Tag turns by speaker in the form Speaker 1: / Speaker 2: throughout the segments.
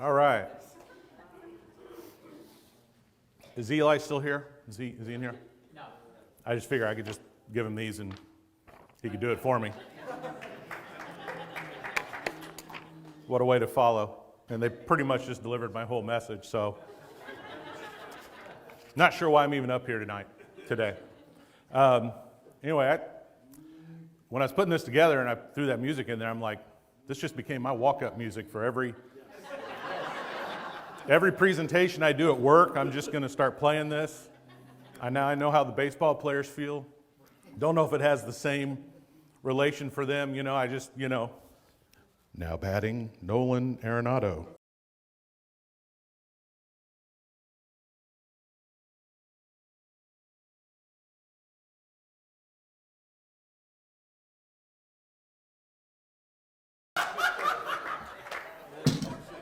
Speaker 1: All right. Is Eli still here? Is he in here? No. I just figured I could just give him these and he could do it for me. What a way to follow. And they pretty much just delivered my whole message, so not sure why I'm even up here today. Anyway, when I was putting this together and I threw that music in there, I'm like, this just became my walk-up music for every presentation I do at work. I'm just going to start playing this. I know how the baseball players feel. Don't know if it has the same relation for them. Now batting, Nolan Arenado.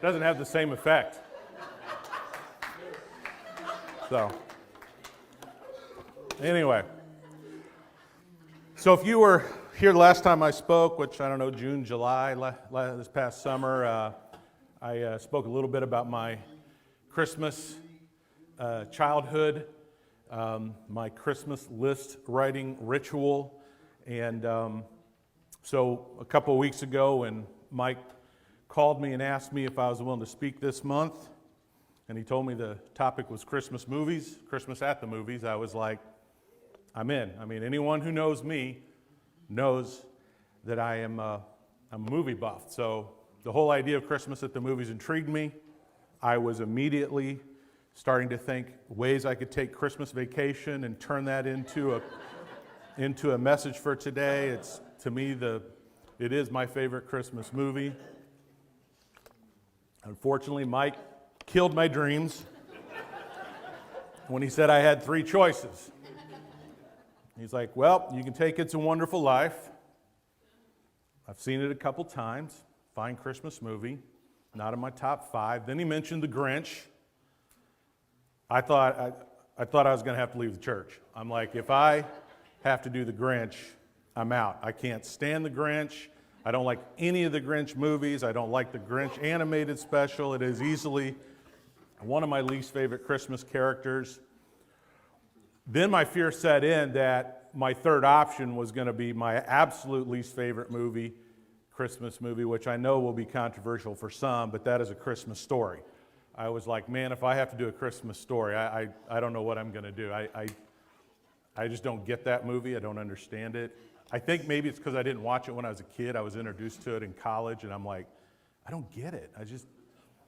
Speaker 1: Doesn't have the same effect. So, anyway. So if you were here the last time I spoke, which I don't know, June, July, this past summer, I spoke a little bit about my Christmas childhood, my Christmas list writing ritual. And so a couple of weeks ago when Mike called me and asked me if I was willing to speak this month, and he told me the topic was Christmas movies, Christmas at the movies, I was like, I'm in. I mean, anyone who knows me knows that I am I'm a movie buff. So the whole idea of Christmas at the movies intrigued me. I was immediately starting to think ways I could take Christmas vacation and turn that into a message for today. It's, to me, it is my favorite Christmas movie. Unfortunately, Mike killed my dreams when he said I had three choices. He's like, well, you can take It's a Wonderful Life. I've seen it a couple times. Fine Christmas movie. Not in my top 5. Then he mentioned The Grinch. I thought I was going to have to leave the church. I'm like, if I have to do The Grinch, I'm out. I can't stand The Grinch. I don't like any of the Grinch movies. I don't like the Grinch animated special. It is easily one of my least favorite Christmas characters. Then my fear set in that my third option was going to be my absolute least favorite movie, Christmas movie, which I know will be controversial for some, but that is A Christmas Story. I was like, man, if I have to do A Christmas Story, I don't know what I'm going to do. I just don't get that movie. I don't understand it. I think maybe it's because I didn't watch it when I was a kid. I was introduced to it in college, and I'm like, I don't get it.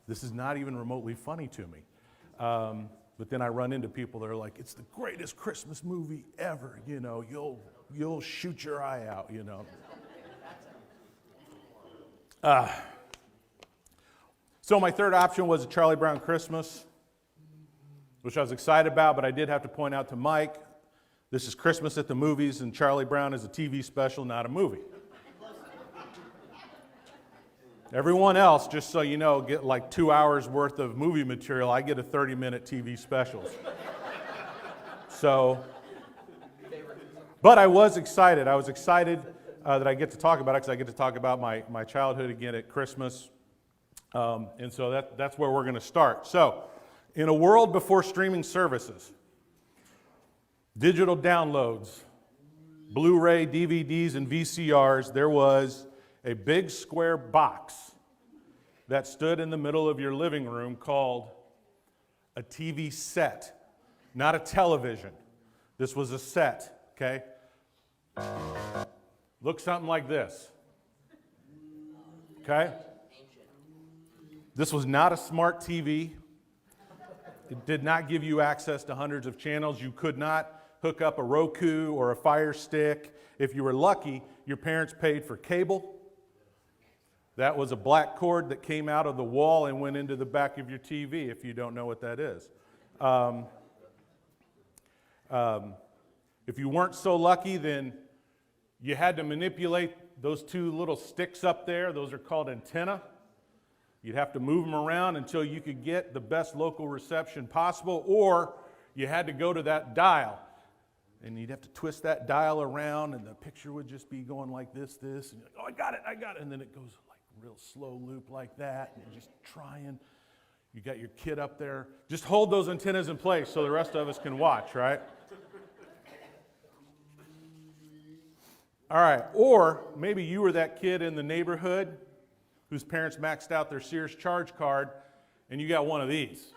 Speaker 1: This is not even remotely funny to me. But then I run into people that are like, it's the greatest Christmas movie ever. You'll shoot your eye out. So my third option was a Charlie Brown Christmas, which I was excited about, but I did have to point out to Mike, this is Christmas at the movies, and Charlie Brown is a TV special, not a movie. Everyone else, just so you know, get like 2 hours worth of movie material. I get a 30-minute TV specials. But I was excited. I was excited that I get to talk about it because I get to talk about my childhood again at Christmas. And so that's where we're going to start. So, in a world before streaming services, digital downloads, Blu-ray, DVDs, and VCRs, there was a big square box that stood in the middle of your living room called a TV set, not a television. This was a set, okay? Looked something like this, okay? This was not a smart TV. It did not give you access to hundreds of channels. You could not hook up a Roku or a Fire Stick. If you were lucky, your parents paid for cable. That was a black cord that came out of the wall and went into the back of your TV, if you don't know what that is. If you weren't so lucky, then you had to manipulate those two little sticks up there. Those are called antenna. You'd have to move them around until you could get the best local reception possible, or you had to go to that dial. And you'd have to twist that dial around, and the picture would just be going like this, and you're like, oh, I got it, and then it goes like real slow loop like that, and you're just trying. You got your kid up there. Just hold those antennas in place so the rest of us can watch, right? All right, or maybe you were that kid in the neighborhood whose parents maxed out their Sears charge card and you got one of these.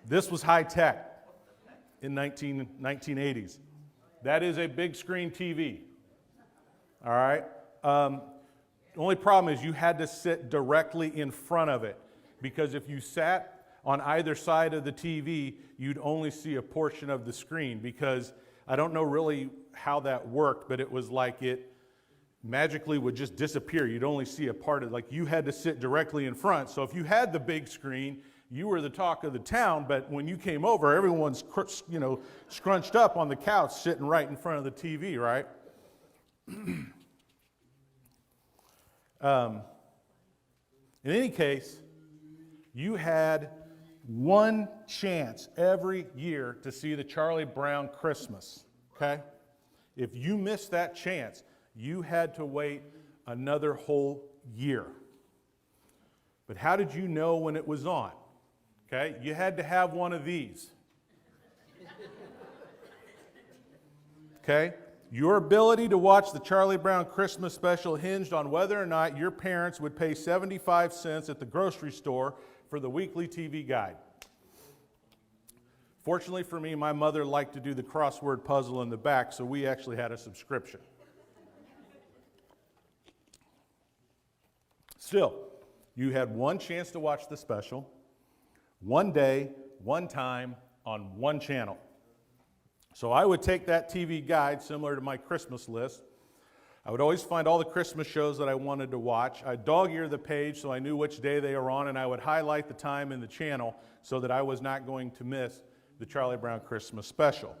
Speaker 1: This was high tech in 1980s. That is a big screen TV. All right? The only problem is you had to sit directly in front of it, because if you sat on either side of the TV, you'd only see a portion of the screen, because I don't know really how that worked, but it was like it magically would just disappear. You'd only see a part of it. Like you had to sit directly in front. So if you had the big screen, you were the talk of the town, but when you came over, everyone's scrunched up on the couch sitting right in front of the TV, right? In any case, you had one chance every year to see the Charlie Brown Christmas, okay? If you missed that chance, you had to wait another whole year. But how did you know when it was on? Okay, you had to have one of these. Okay? Your ability to watch the Charlie Brown Christmas special hinged on whether or not your parents would pay 75 cents at the grocery store for the weekly TV guide. Fortunately for me, my mother liked to do the crossword puzzle in the back, so we actually had a subscription. Still, you had one chance to watch the special, one day, one time, on one channel. So I would take that TV guide, similar to my Christmas list. I would always find all the Christmas shows that I wanted to watch. I'd dog-ear the page so I knew which day they were on, and I would highlight the time and the channel so that I was not going to miss the Charlie Brown Christmas special.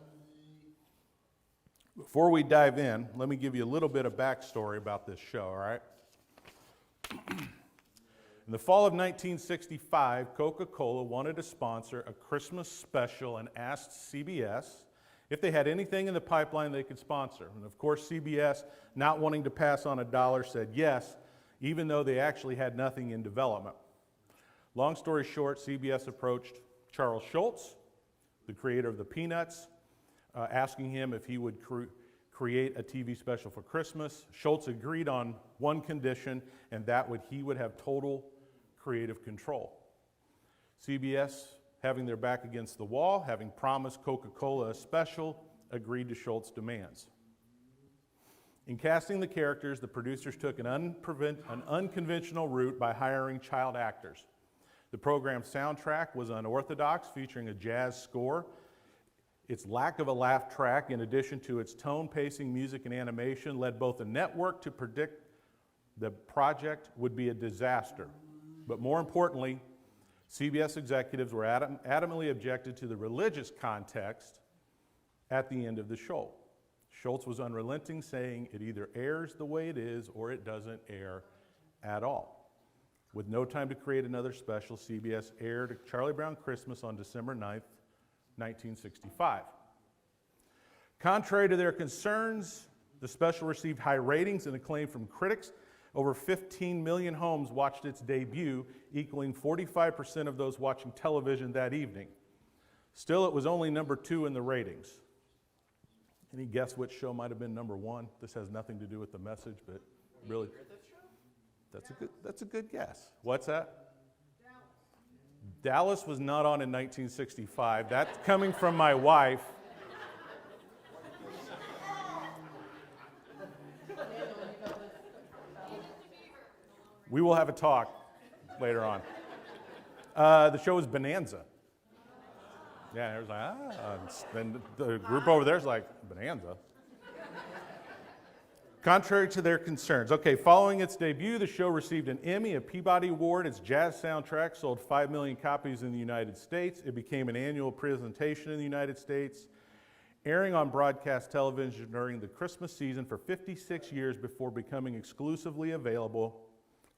Speaker 1: Before we dive in, let me give you a little bit of backstory about this show, all right? In the fall of 1965, Coca-Cola wanted to sponsor a Christmas special and asked CBS if they had anything in the pipeline they could sponsor. And of course, CBS, not wanting to pass on a dollar, said yes, even though they actually had nothing in development. Long story short, CBS approached Charles Schulz, the creator of the Peanuts, asking him if he would create a TV special for Christmas. Schulz agreed on one condition, and that he would have total creative control. CBS, having their back against the wall, having promised Coca-Cola a special, agreed to Schultz's demands. In casting the characters, the producers took an unconventional route by hiring child actors. The program's soundtrack was unorthodox, featuring a jazz score. Its lack of a laugh track, in addition to its tone, pacing, music, and animation, led both the network to predict the project would be a disaster. But more importantly, CBS executives were adamantly objected to the religious context at the end of the show. Schulz was unrelenting, saying it either airs the way it is or it doesn't air at all. With no time to create another special, CBS aired Charlie Brown Christmas on December 9th, 1965. Contrary to their concerns, the special received high ratings and acclaim from critics. Over 15 million homes watched its debut, equaling 45% of those watching television that evening. Still, it was only number 2 in the ratings. Any guess which show might have been number 1? This has nothing to do with the message, but really, that's a good guess. What's that? Dallas was not on in 1965. That's coming from my wife. We will have a talk later on. The show was Bonanza. Yeah, it was like, then the group over there is like, Bonanza. Contrary to their concerns. Okay, following its debut, the show received an Emmy, a Peabody Award. Its jazz soundtrack sold 5 million copies in the United States. It became an annual presentation in the United States, airing on broadcast television during the Christmas season for 56 years before becoming exclusively available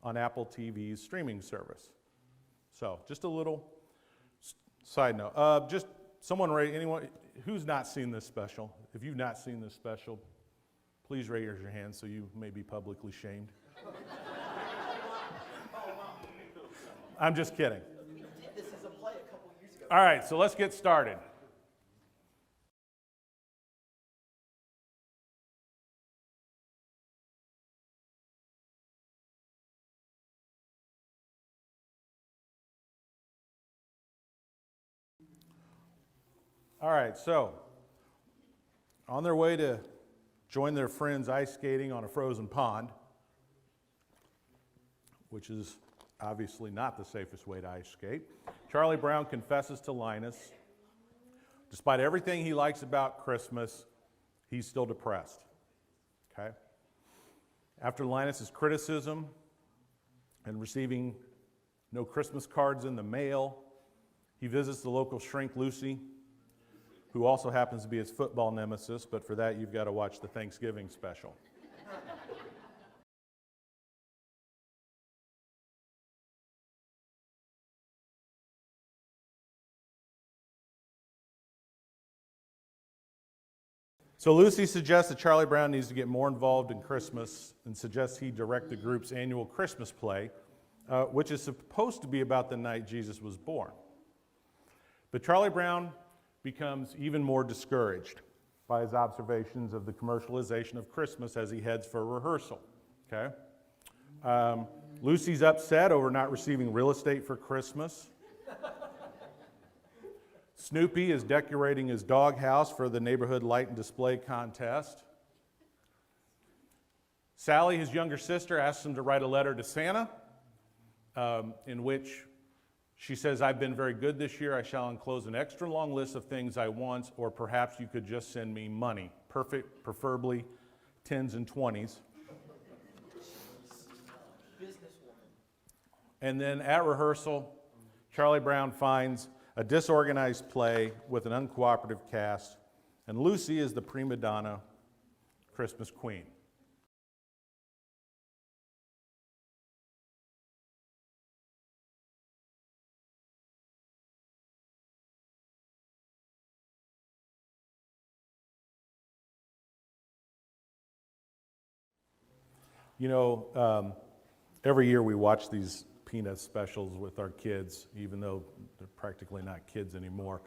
Speaker 1: on Apple TV's streaming service. So, just a little side note. Just someone anyone who's not seen this special? If you've not seen this special, please raise your hand so you may be publicly shamed. I'm just kidding.
Speaker 2: We did this as a play a couple years ago.
Speaker 1: All right, so let's get started. All right, so on their way to join their friends ice skating on a frozen pond, which is obviously not the safest way to ice skate, Charlie Brown confesses to Linus, despite everything he likes about Christmas, he's still depressed. Okay? After Linus's criticism and receiving no Christmas cards in the mail, he visits the local shrink Lucy, who also happens to be his football nemesis, but for that you've got to watch the Thanksgiving special. So Lucy suggests that Charlie Brown needs to get more involved in Christmas and suggests he direct the group's annual Christmas play, which is supposed to be about the night Jesus was born. But Charlie Brown becomes even more discouraged by his observations of the commercialization of Christmas as he heads for rehearsal. Okay? Lucy's upset over not receiving real estate for Christmas. Snoopy is decorating his doghouse for the neighborhood light and display contest. Sally, his younger sister, asks him to write a letter to Santa in which she says, "I've been very good this year. I shall enclose an extra long list of things I want, or perhaps you could just send me money. Preferably 10s and 20s.
Speaker 2: Businesswoman.
Speaker 1: And then at rehearsal, Charlie Brown finds a disorganized play with an uncooperative cast, and Lucy is the prima donna Christmas queen. You know, every year we watch these Peanuts specials with our kids, even though they're practically not kids anymore.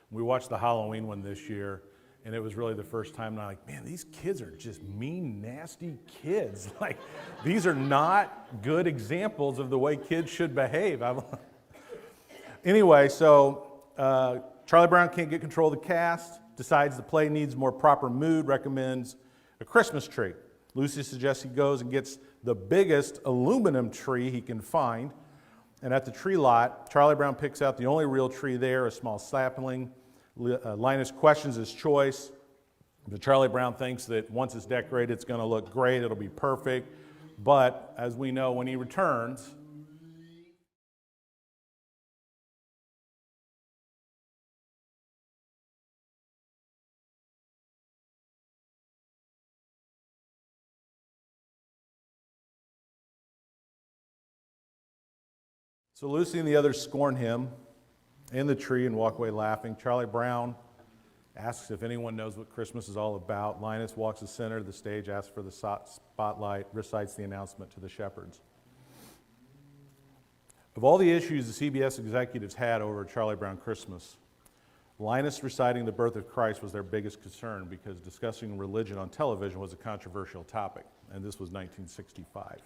Speaker 1: We watched the Halloween one this year, and it was really the first time, and I'm like, man, these kids are just mean, nasty kids. Like, these are not good examples of the way kids should behave. Anyway, so Charlie Brown can't get control of the cast, decides the play needs more proper mood, recommends a Christmas tree. Lucy suggests he goes and gets the biggest aluminum tree he can find. And at the tree lot, Charlie Brown picks out the only real tree there, a small sapling. Linus questions his choice. But Charlie Brown thinks that once it's decorated, it's going to look great, it'll be perfect. But as we know, when he returns, so Lucy and the others scorn him in the tree and walk away laughing. Charlie Brown asks if anyone knows what Christmas is all about. Linus walks the center of the stage, asks for the spotlight, recites the announcement to the shepherds. Of all the issues the CBS executives had over Charlie Brown Christmas, Linus reciting the birth of Christ was their biggest concern because discussing religion on television was a controversial topic, and this was 1965.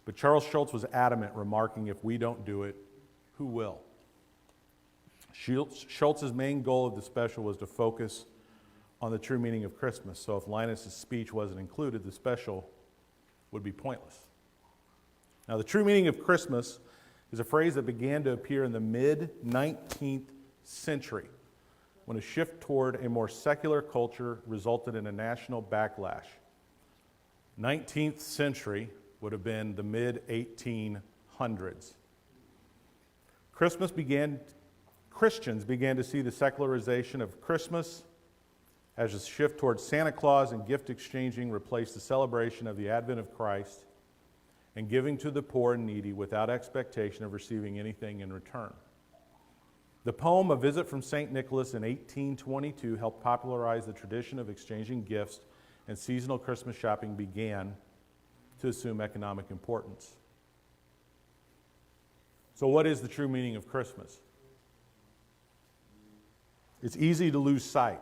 Speaker 1: But Charles Schulz was adamant, remarking, if we don't do it, who will? Schultz's main goal of the special was to focus on the true meaning of Christmas. So if Linus' speech wasn't included, the special would be pointless. Now, the true meaning of Christmas is a phrase that began to appear in the mid-19th century when a shift toward a more secular culture resulted in a national backlash. 19th century would have been the mid-1800s. Christians began to see the secularization of Christmas as a shift towards Santa Claus and gift exchanging replaced the celebration of the advent of Christ and giving to the poor and needy without expectation of receiving anything in return. The poem A Visit from St. Nicholas in 1822 helped popularize the tradition of exchanging gifts, and seasonal Christmas shopping began to assume economic importance. So what is the true meaning of Christmas? It's easy to lose sight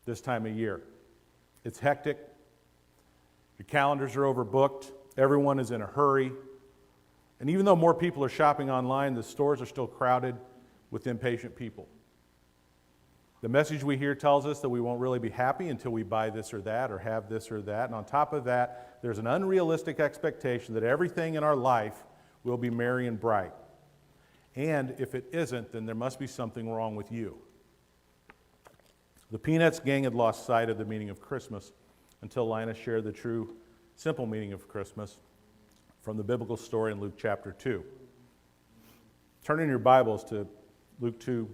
Speaker 1: this time of year. It's hectic. Your calendars are overbooked. Everyone is in a hurry. And even though more people are shopping online, the stores are still crowded with impatient people. The message we hear tells us that we won't really be happy until we buy this or that or have this or that. And on top of that, there's an unrealistic expectation that everything in our life will be merry and bright. And if it isn't, then there must be something wrong with you. The Peanuts gang had lost sight of the meaning of Christmas until Linus shared the true, simple meaning of Christmas from the biblical story in Luke chapter 2. Turn in your Bibles to Luke 2,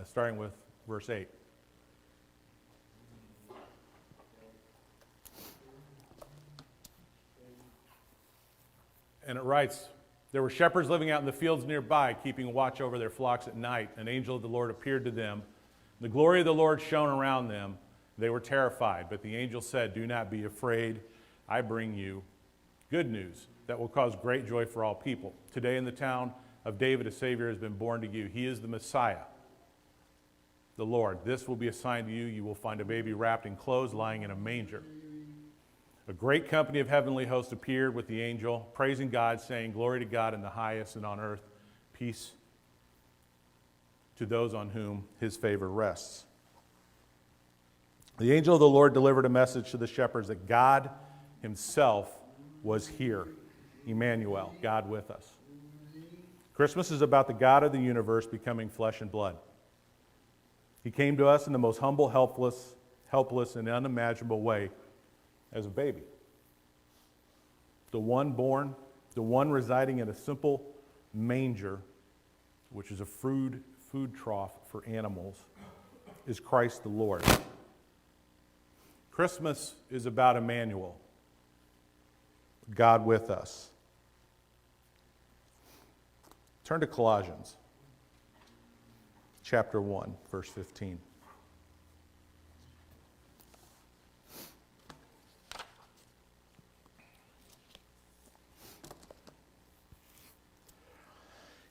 Speaker 1: starting with verse 8. And it writes, "There were shepherds living out in the fields nearby, keeping watch over their flocks at night. An angel of the Lord appeared to them. The glory of the Lord shone around them. They were terrified, but the angel said, 'Do not be afraid. I bring you good news that will cause great joy for all people. Today in the town of David, a Savior has been born to you. He is the Messiah, the Lord. This will be a sign to you. You will find a baby wrapped in clothes lying in a manger.' A great company of heavenly hosts appeared with the angel, praising God, saying, 'Glory to God in the highest, and on earth peace to those on whom his favor rests.' The angel of the Lord delivered a message to the shepherds that God himself was here. Emmanuel, God with us. Christmas is about the God of the universe becoming flesh and blood. He came to us in the most humble, helpless, and unimaginable way as a baby. The one born, the one residing in a simple manger, which is a food trough for animals, is Christ the Lord. Christmas is about Emmanuel, God with us. Turn to Colossians, chapter 1, verse 15.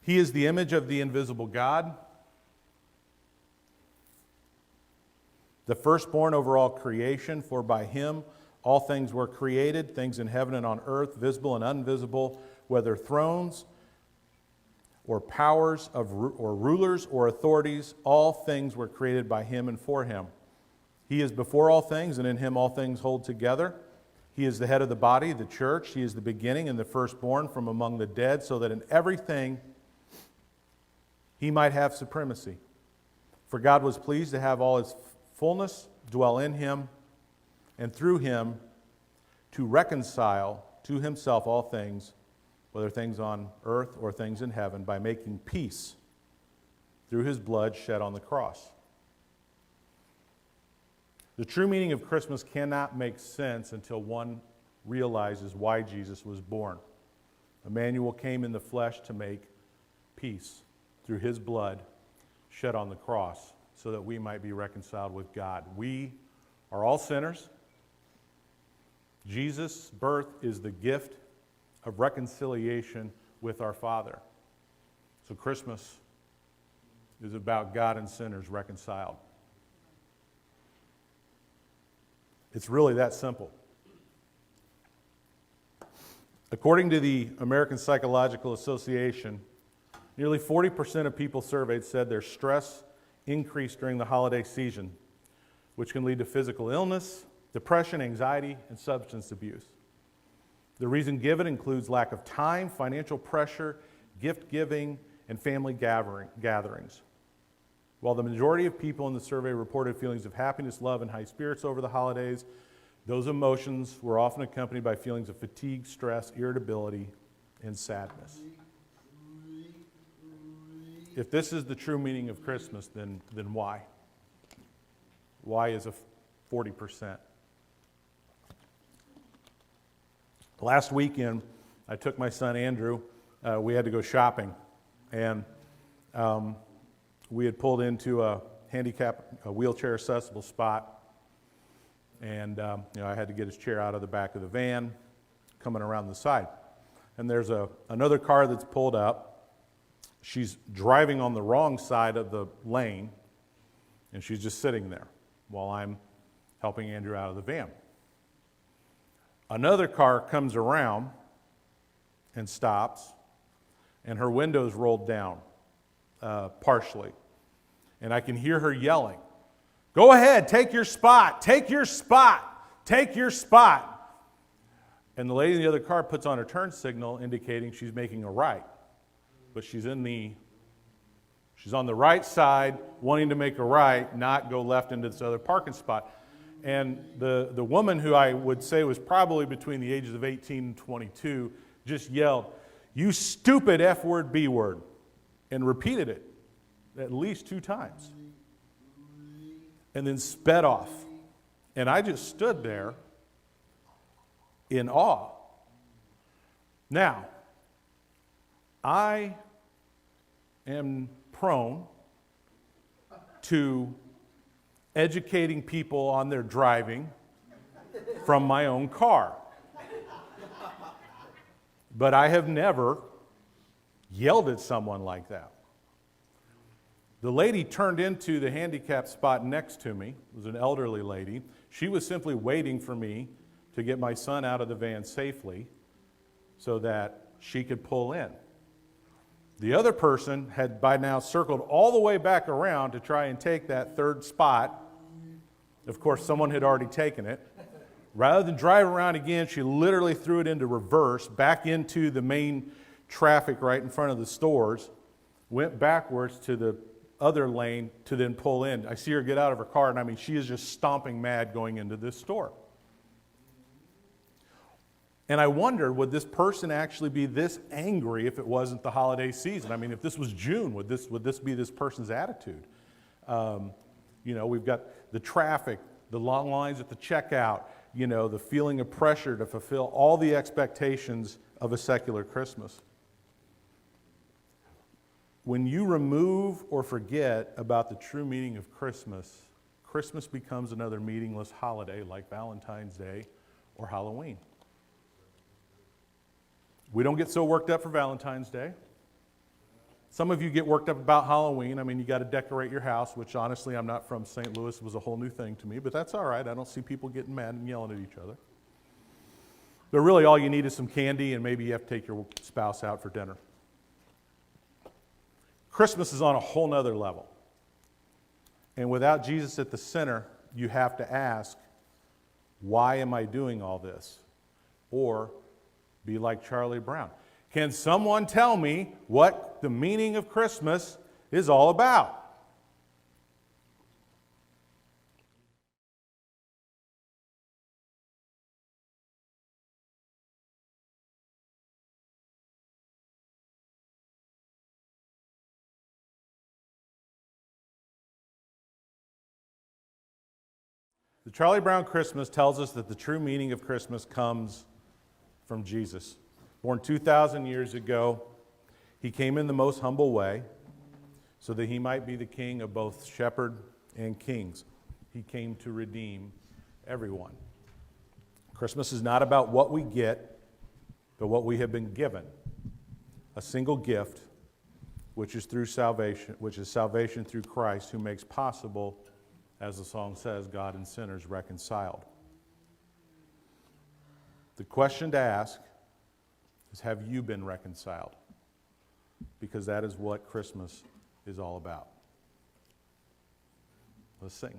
Speaker 1: He is the image of the invisible God, the firstborn over all creation, for by him all things were created, things in heaven and on earth, visible and invisible, whether thrones or powers or rulers or authorities, all things were created by him and for him. He is before all things, and in him all things hold together. He is the head of the body, the church. He is the beginning and the firstborn from among the dead, so that in everything he might have supremacy. For God was pleased to have all his fullness dwell in him, and through him to reconcile to himself all things, whether things on earth or things in heaven, by making peace through his blood shed on the cross. The true meaning of Christmas cannot make sense until one realizes why Jesus was born. Emmanuel came in the flesh to make peace through his blood shed on the cross so that we might be reconciled with God. We are all sinners. Jesus' birth is the gift of reconciliation with our Father. So Christmas is about God and sinners reconciled. It's really that simple. According to the American Psychological Association, nearly 40% of people surveyed said their stress increased during the holiday season, which can lead to physical illness, depression, anxiety, and substance abuse. The reason given includes lack of time, financial pressure, gift giving, and family gatherings. While the majority of people in the survey reported feelings of happiness, love, and high spirits over the holidays, those emotions were often accompanied by feelings of fatigue, stress, irritability, and sadness. If this is the true meaning of Christmas, then why? Why is a 40%? Last weekend, I took my son Andrew. We had to go shopping, and we had pulled into a wheelchair accessible spot, and I had to get his chair out of the back of the van, coming around the side. and there's another car that's pulled up. She's driving on the wrong side of the lane, and she's just sitting there while I'm helping Andrew out of the van. Another car comes around and stops, and her window's rolled down partially. And I can hear her yelling, "Go ahead, take your spot, take your spot, take your spot." And the lady in the other car puts on her turn signal indicating she's making a right. But she's on the right side, wanting to make a right, not go left into this other parking spot. And the woman, who I would say was probably between the ages of 18 and 22, just yelled, "You stupid F word, B word," and repeated it at least 2 times. And then sped off. And I just stood there in awe. Now, I am prone to educating people on their driving from my own car. But I have never yelled at someone like that. The lady turned into the handicapped spot next to me. It was an elderly lady. She was simply waiting for me to get my son out of the van safely so that she could pull in. The other person had by now circled all the way back around to try and take that third spot. Of course, someone had already taken it. Rather than drive around again, she literally threw it into reverse, back into the main traffic right in front of the stores, went backwards to the other lane to then pull in. I see her get out of her car, and I mean, she is just stomping mad going into this store. And I wondered, would this person actually be this angry if it wasn't the holiday season? I mean, if this was June, would this be this person's attitude? We've got the traffic, the long lines at the checkout, the feeling of pressure to fulfill all the expectations of a secular Christmas. When you remove or forget about the true meaning of Christmas, Christmas becomes another meaningless holiday like Valentine's Day or Halloween. We don't get so worked up for Valentine's Day. Some of you get worked up about Halloween. I mean, you got to decorate your house, which honestly, I'm not from St. Louis. It was a whole new thing to me, but that's all right. I don't see people getting mad and yelling at each other. But really, all you need is some candy, and maybe you have to take your spouse out for dinner. Christmas is on a whole nother level. And without Jesus at the center, you have to ask, why am I doing all this? Or be like Charlie Brown. Can someone tell me what the meaning of Christmas is all about? The Charlie Brown Christmas tells us that the true meaning of Christmas comes from Jesus. Born 2,000 years ago, he came in the most humble way so that he might be the king of both shepherd and kings. He came to redeem everyone. Christmas is not about what we get, but what we have been given. A single gift, which is salvation through Christ, who makes possible, as the song says, God and sinners reconciled. The question to ask is, have you been reconciled? Because that is what Christmas is all about. Let's sing.